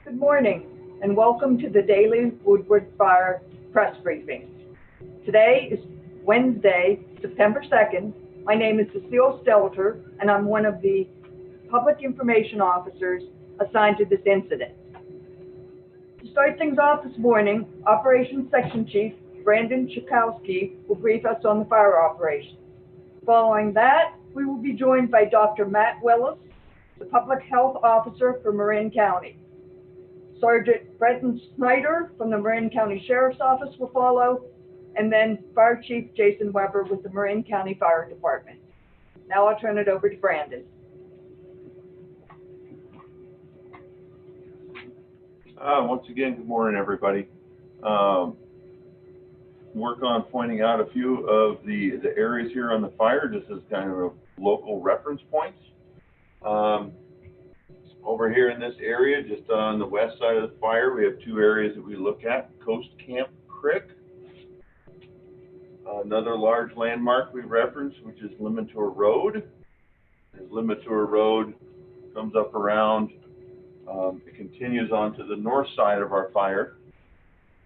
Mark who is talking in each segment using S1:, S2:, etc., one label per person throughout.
S1: Good morning, and welcome to the daily Woodward Fire press briefing. Today is Wednesday, September 2nd. My name is Cecile Stelter, and I'm one of the public information officers assigned to this incident. To start things off this morning, Operations Section Chief Brandon Chukowski will brief us on the fire operations. Following that, we will be joined by Dr. Matt Willis, the Public Health Officer for Marin County. Sergeant Brenton Snyder from the Marin County Sheriff's Office will follow, and then Fire Chief Jason Weber with the Marin County Fire Department. Now I'll turn it over to Brandon.
S2: Once again, good morning, everybody. Work on pointing out a few of the areas here on the fire, just as kind of local reference points. Over here in this area, just on the west side of the fire, we have two areas that we look at: Coast Camp Creek, another large landmark we reference, which is Limatour Road. As Limatour Road comes up around, it continues on to the north side of our fire,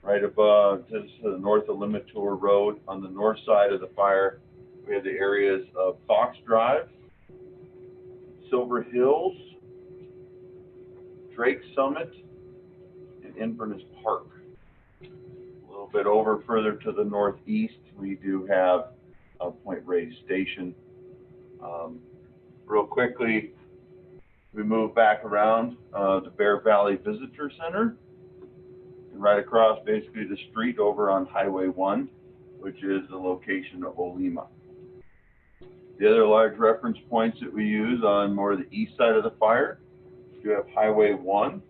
S2: right above, just to the north of Limatour Road. On the north side of the fire, we have the areas of Fox Drive, Silver Hills, Drake Summit, and Inverness Park. A little bit over further to the northeast, we do have Point Reyes Station. Real quickly, we move back around the Bear Valley Visitor Center, and right across basically the street over on Highway 1, which is the location of Olema. The other large reference points that we use on more of the east side of the fire, you have Highway 1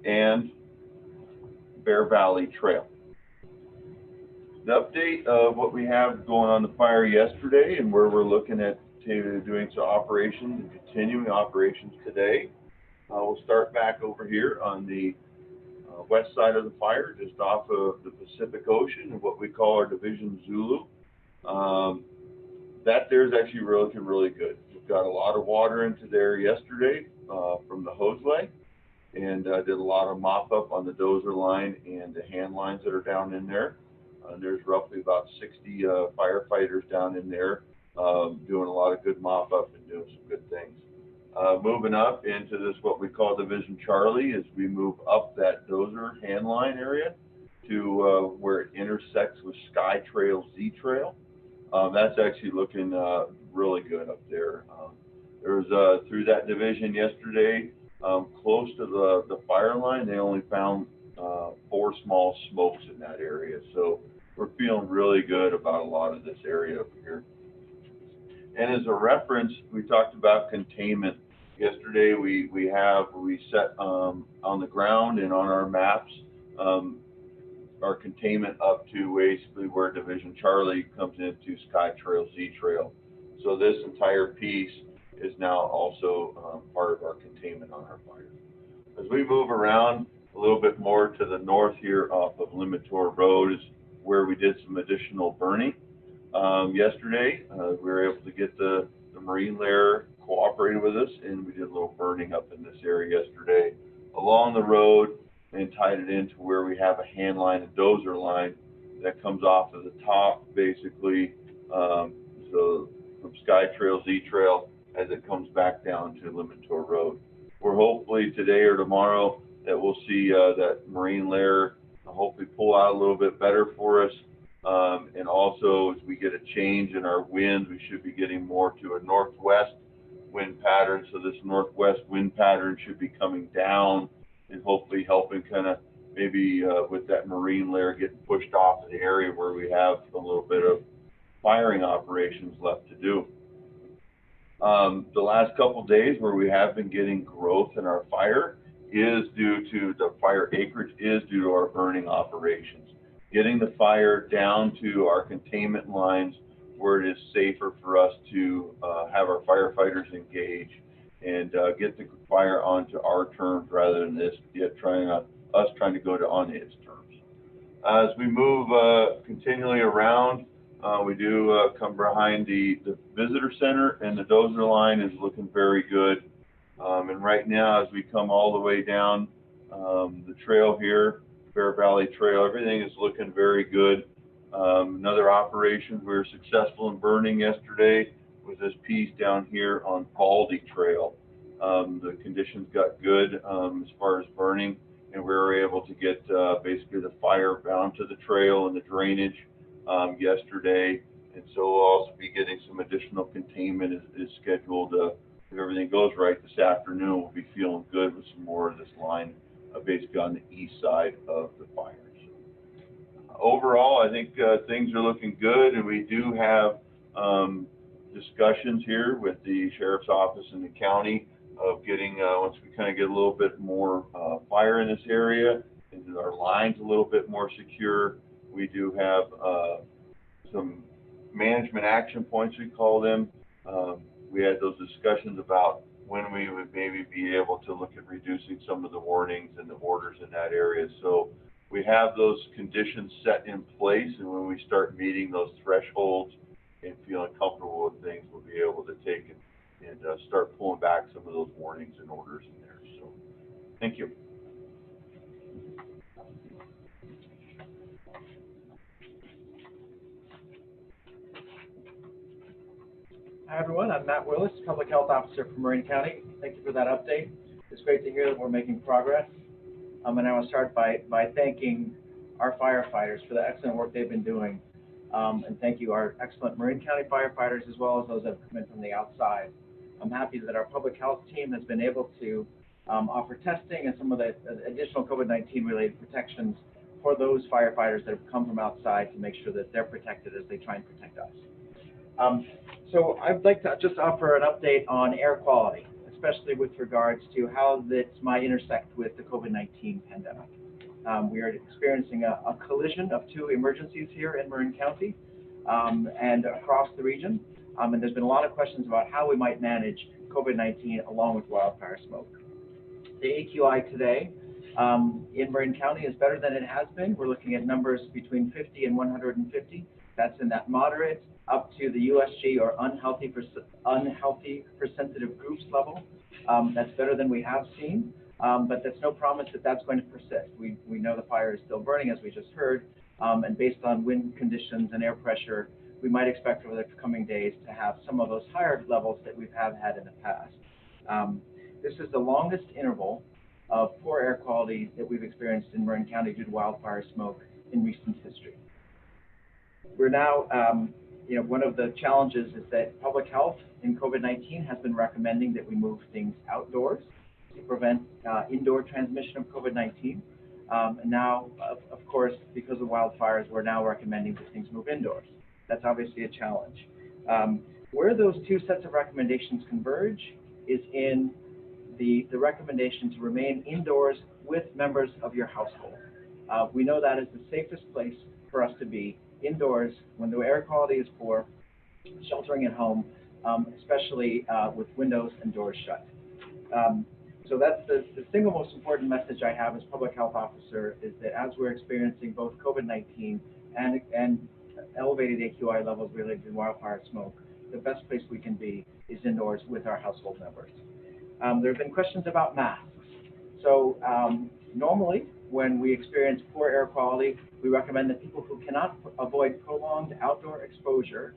S2: and Bear Valley Trail. The update of what we have going on the fire yesterday and where we're looking at doing some operations and continuing operations today. We'll start back over here on the west side of the fire, just off of the Pacific Ocean, and what we call our Division Zulu. That there is actually looking really good. We've got a lot of water into there yesterday from the hose leg, and did a lot of mop up on the dozer line and the hand lines that are down in there. There's roughly about 60 firefighters down in there doing a lot of good mop up and doing some good things. Moving up into this, what we call Division Charlie, as we move up that dozer hand line area to where it intersects with Sky Trail, Z Trail. That's actually looking really good up there. There was through that division yesterday, close to the fire line, they only found 4 small smokes in that area. So we're feeling really good about a lot of this area up here. And as a reference, we talked about containment. Yesterday we set on the ground and on our maps our containment up to basically where Division Charlie comes into Sky Trail, Z Trail. So this entire piece is now also part of our containment on our fire. As we move around a little bit more to the north here off of Limatour Road is where we did some additional burning. Yesterday, we were able to get the Marine Lair cooperated with us, and we did a little burning up in this area yesterday along the road, and tied it into where we have a hand line and dozer line that comes off of the top, basically, so from Sky Trail, Z Trail, as it comes back down to Limatour Road. We're hopefully today or tomorrow that we'll see that Marine Lair hopefully pull out a little bit better for us. And also, as we get a change in our winds, we should be getting more to a northwest wind pattern. So this northwest wind pattern should be coming down and hopefully helping kind of maybe with that Marine Lair getting pushed off of the area where we have a little bit of firing operations left to do. The last couple of days where we have been getting growth in our fire is due to the fire acreage, is due to our burning operations. Getting the fire down to our containment lines where it is safer for us to have our firefighters engage and get the fire onto our terms rather than us trying to go to on its terms. As we move continually around, we do come behind the visitor center, and the dozer line is looking very good. And right now, as we come all the way down the trail here, Bear Valley Trail, everything is looking very good. Another operation we were successful in burning yesterday was this piece down here on Baldy Trail. The conditions got good as far as burning, and we were able to get basically the fire bound to the trail and the drainage yesterday. And so we'll also be getting some additional containment is scheduled. If everything goes right this afternoon, we'll be feeling good with some more of this line basically on the east side of the fires. Overall, I think things are looking good, and we do have discussions here with the sheriff's office and the county of getting, once we kind of get a little bit more fire in this area, and our lines a little bit more secure, we do have some management action points, we call them. We had those discussions about when we would maybe be able to look at reducing some of the warnings and the orders in that area. So we have those conditions set in place, and when we start meeting those thresholds and feeling comfortable with things, we'll be able to take and start pulling back some of those warnings and orders in there. So thank you.
S3: Hi everyone, I'm Matt Willis, Public Health Officer for Marin County. Thank you for that update. It's great to hear that we're making progress. And I want to start by thanking our firefighters for the excellent work they've been doing. And thank you our excellent Marin County firefighters as well as those that have come in from the outside. I'm happy that our public health team has been able to offer testing and some of the additional COVID-19 related protections for those firefighters that have come from outside to make sure that they're protected as they try and protect us. So I'd like to just offer an update on air quality, especially with regards to how this might intersect with the COVID-19 pandemic. We are experiencing a collision of two emergencies here in Marin County and across the region. And there's been a lot of questions about how we might manage COVID-19 along with wildfire smoke. The AQI today in Marin County is better than it has been. We're looking at numbers between 50 and 150. That's in that moderate up to the USG or unhealthy for sensitive groups level. That's better than we have seen, but that's no promise that that's going to persist. We know the fire is still burning, as we just heard, and based on wind conditions and air pressure, we might expect over the coming days to have some of those higher levels that we have had in the past. This is the longest interval of poor air quality that we've experienced in Marin County due to wildfire smoke in recent history. We're now, one of the challenges is that public health in COVID-19 has been recommending that we move things outdoors to prevent indoor transmission of COVID-19. And now, of course, because of wildfires, we're now recommending that things move indoors. That's obviously a challenge. Where those two sets of recommendations converge is in the recommendation to remain indoors with members of your household. We know that is the safest place for us to be, indoors when the air quality is poor, sheltering at home, especially with windows and doors shut. So that's the single most important message I have as public health officer, is that as we're experiencing both COVID-19 and elevated AQI levels related to wildfire smoke, the best place we can be is indoors with our household members. There have been questions about masks. So normally, when we experience poor air quality, we recommend that people who cannot avoid prolonged outdoor exposure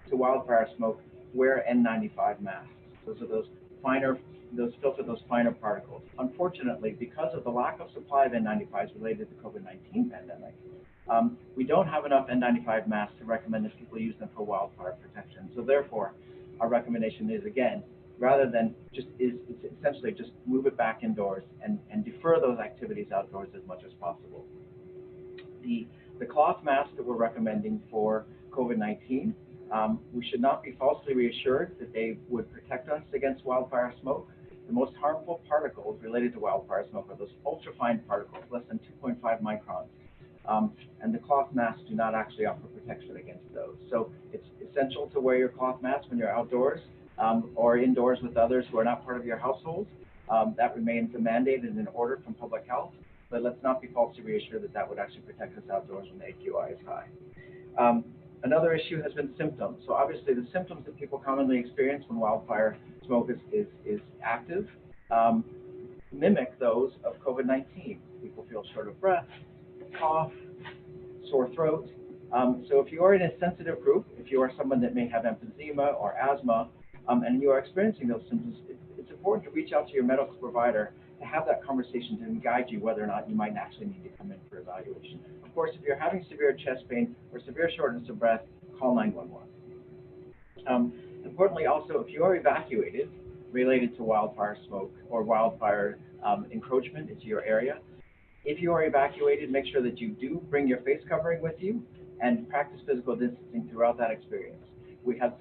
S3: to wildfire smoke wear N95 masks. Those filter those finer particles. Unfortunately, because of the lack of supply of N95s related to the COVID-19 pandemic, we don't have enough N95 masks to recommend that people use them for wildfire protection. So therefore, our recommendation is, again, rather than it's essentially just move it back indoors and defer those activities outdoors as much as possible. The cloth masks that we're recommending for COVID-19, we should not be falsely reassured that they would protect us against wildfire smoke. The most harmful particles related to wildfire smoke are those ultrafine particles, less than 2.5 microns. And the cloth masks do not actually offer protection against those. So it's essential to wear your cloth mask when you're outdoors or indoors with others who are not part of your household. That remains a mandate and an order from public health, but let's not be falsely reassured that that would actually protect us outdoors when the AQI is high. Another issue has been symptoms. So obviously the symptoms that people commonly experience when wildfire smoke is active, mimic those of COVID-19. People feel short of breath, cough, sore throat. So if you are in a sensitive group, if you are someone that may have emphysema or asthma, and you are experiencing those symptoms, it's important to reach out to your medical provider to have that conversation to guide you whether or not you might actually need to come in for evaluation. Of course, if you're having severe chest pain or severe shortness of breath, call 911. Importantly, also, if you are evacuated related to wildfire smoke or wildfire encroachment into your area, if you are evacuated, make sure that you do bring your face covering with you and practice physical distancing throughout that experience. We have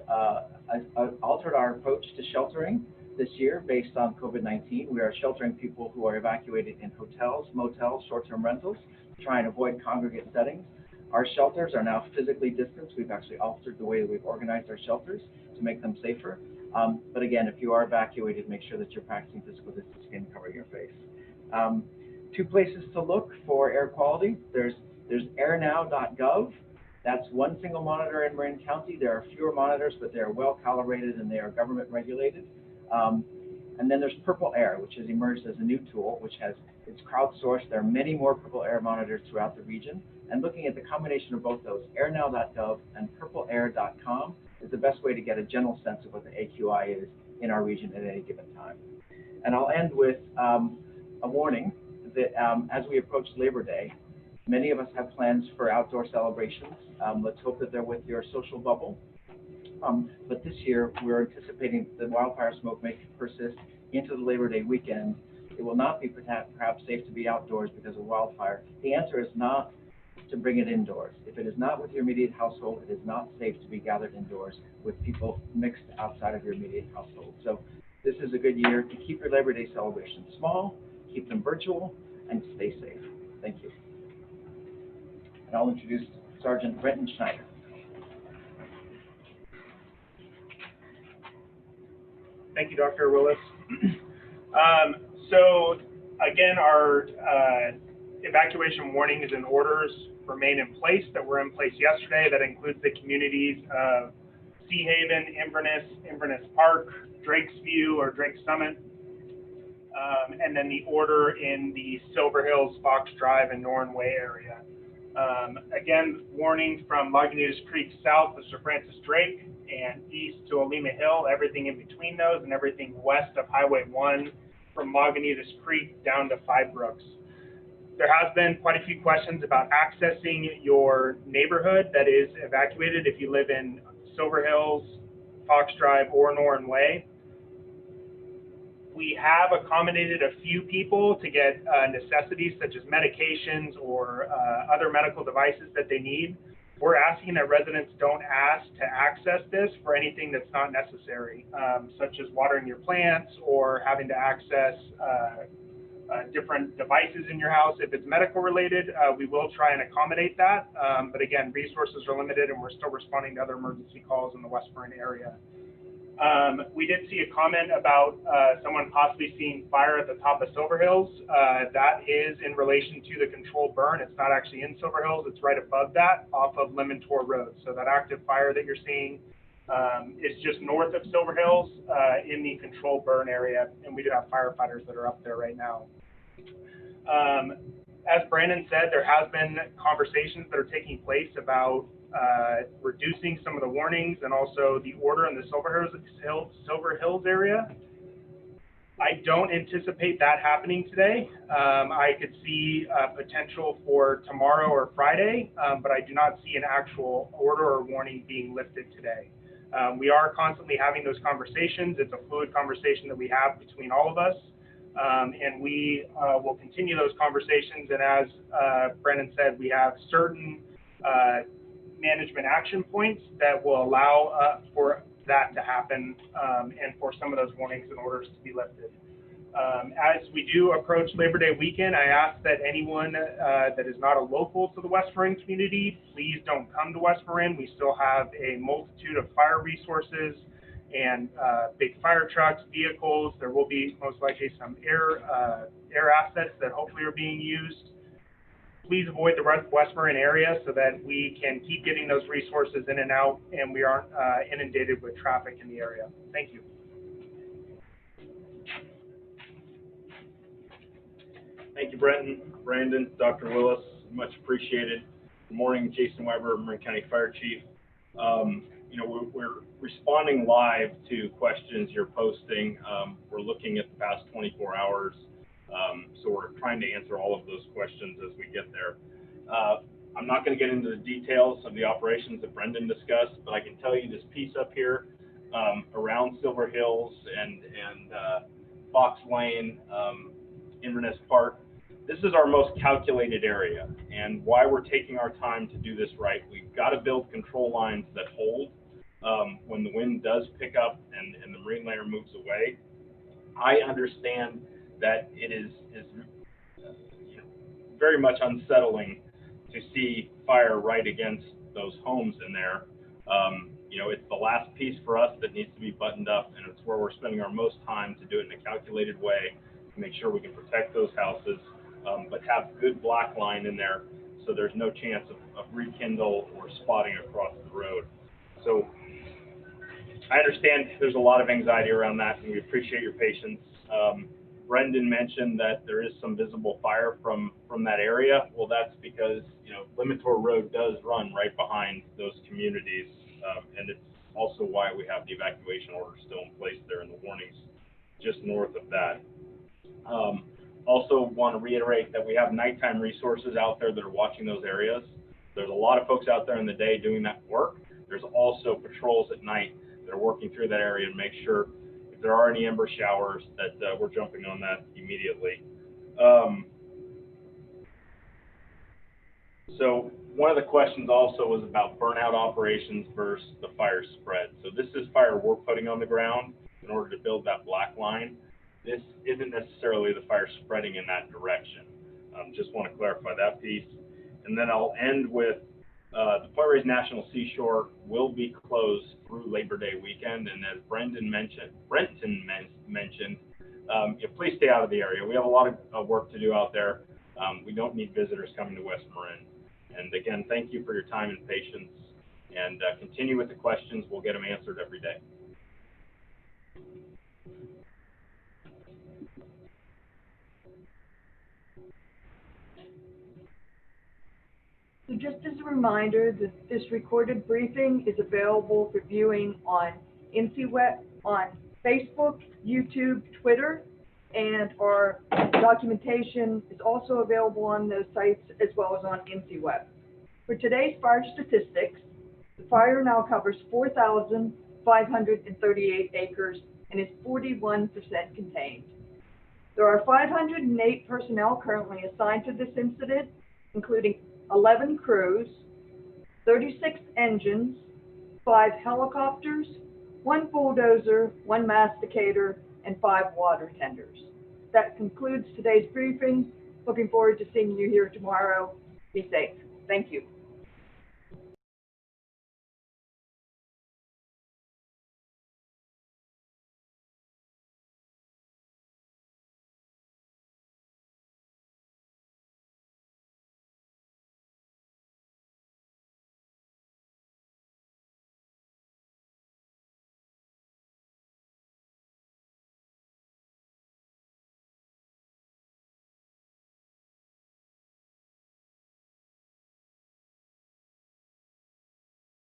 S3: altered our approach to sheltering this year based on COVID-19. We are sheltering people who are evacuated in hotels, motels, short-term rentals to try and avoid congregate settings. Our shelters are now physically distanced. We've actually altered the way we've organized our shelters to make them safer. But again, if you are evacuated, make sure that you're practicing physical distancing and covering your face. Two places to look for air quality. There's airnow.gov. That's one single monitor in Marin County. There are fewer monitors, but they are well calibrated and they are government regulated. And then there's Purple Air, which has emerged as a new tool, which it's crowdsourced. There are many more Purple Air monitors throughout the region. And looking at the combination of both those, airnow.gov and purpleair.com, is the best way to get a general sense of what the AQI is in our region at any given time. And I'll end with a warning that as we approach Labor Day, many of us have plans for outdoor celebrations. Let's hope that they're with your social bubble. But this year, we're anticipating that wildfire smoke may persist into the Labor Day weekend. It will not be perhaps safe to be outdoors because of wildfire. The answer is not to bring it indoors. If it is not with your immediate household, it is not safe to be gathered indoors with people mixed outside of your immediate household. So this is a good year to keep your Labor Day celebrations small, keep them virtual, and stay safe. Thank you. And I'll introduce Sergeant Brenton Schneider.
S4: Thank you, Dr. Willis. So again, our evacuation warnings and orders remain in place that were in place yesterday. That includes the communities of Sea Haven, Inverness Park, Drake's View or Drake Summit, and then the order in the Silver Hills, Fox Drive, and Norway area. Again, warning from Lagunitas Creek south to Sir Francis Drake and east to Olima Hill, everything in between those, and everything west of Highway 1 from Lagunitas Creek down to Five Brooks. There has been quite a few questions about accessing your neighborhood that is evacuated if you live in Silver Hills, Fox Drive, or Norton Way. We have accommodated a few people to get necessities such as medications or other medical devices that they need. We're asking that residents don't ask to access this for anything that's not necessary, such as watering your plants or having to access different devices in your house. If it's medical related, we will try and accommodate that. But again, resources are limited and we're still responding to other emergency calls in the West Marin area. We did see a comment about someone possibly seeing fire at the top of Silver Hills. That is in relation to the controlled burn. It's not actually in Silver Hills. It's right above that off of Lemontor Road. So that active fire that you're seeing is just north of Silver Hills in the controlled burn area. And we do have firefighters that are up there right now. As Brandon said, there has been conversations that are taking place about reducing some of the warnings and also the order in the Silver Hills area. I don't anticipate that happening today. I could see potential for tomorrow or Friday, but I do not see an actual order or warning being lifted today. We are constantly having those conversations. It's a fluid conversation that we have between all of us. And we will continue those conversations. And as Brennan said, we have certain management action points that will allow for that to happen and for some of those warnings and orders to be lifted. As we do approach Labor Day weekend, I ask that anyone that is not a local to the West Marin community, please don't come to West Marin. We still have a multitude of fire resources and big fire trucks, vehicles. There will be most likely some air assets that hopefully are being used. Please avoid the West Marin area so that we can keep getting those resources in and out and we aren't inundated with traffic in the area. Thank you.
S5: Thank you, Brenton, Brandon, Dr. Willis, much appreciated. Good morning, Jason Weber, Marin County Fire Chief. We're responding live to questions you're posting. We're looking at the past 24 hours, so we're trying to answer all of those questions as we get there. I'm not going to get into the details of the operations that Brendan discussed, but I can tell you this piece up here around Silver Hills and Fox Lane, Inverness Park. This is our most calculated area, and why we're taking our time to do this right. We've got to build control lines that hold when the wind does pick up and the marine layer moves away. I understand that it is very much unsettling to see fire right against those homes in there. It's the last piece for us that needs to be buttoned up, and it's where we're spending our most time to do it in a calculated way to make sure we can protect those houses, but have good black line in there so there's no chance of rekindle or spotting across the road. So I understand there's a lot of anxiety around that, and we appreciate your patience. Brendan mentioned that there is some visible fire from that area. Well, that's because Limitor Road does run right behind those communities, and it's also why we have the evacuation order still in place there and the warnings just north of that. Also want to reiterate that we have nighttime resources out there that are watching those areas. There's a lot of folks out there in the day doing that work. There's also patrols at night that are working through that area to make sure if there are any ember showers that we're jumping on that immediately. So one of the questions also was about burnout operations versus the fire spread. So this is fire we're putting on the ground in order to build that black line. This isn't necessarily the fire spreading in that direction. Just want to clarify that piece. And then I'll end with the Point Reyes National Seashore will be closed through Labor Day weekend. And as Brenton mentioned, please stay out of the area. We have a lot of work to do out there. We don't need visitors coming to West Marin. And again, thank you for your time and patience. And continue with the questions. We'll get them answered every day.
S1: So just as a reminder that this recorded briefing is available for viewing on INCIWeb, on Facebook, YouTube, Twitter, and our documentation is also available on those sites as well as on INCIWeb. For today's fire statistics, the fire now covers 4,538 acres and is 41% contained. There are 508 personnel currently assigned to this incident, including 11 crews, 36 engines, 5 helicopters, 1 bulldozer, 1 masticator, and 5 water tenders. That concludes today's briefing. Looking forward to seeing you here tomorrow. Be safe. Thank you.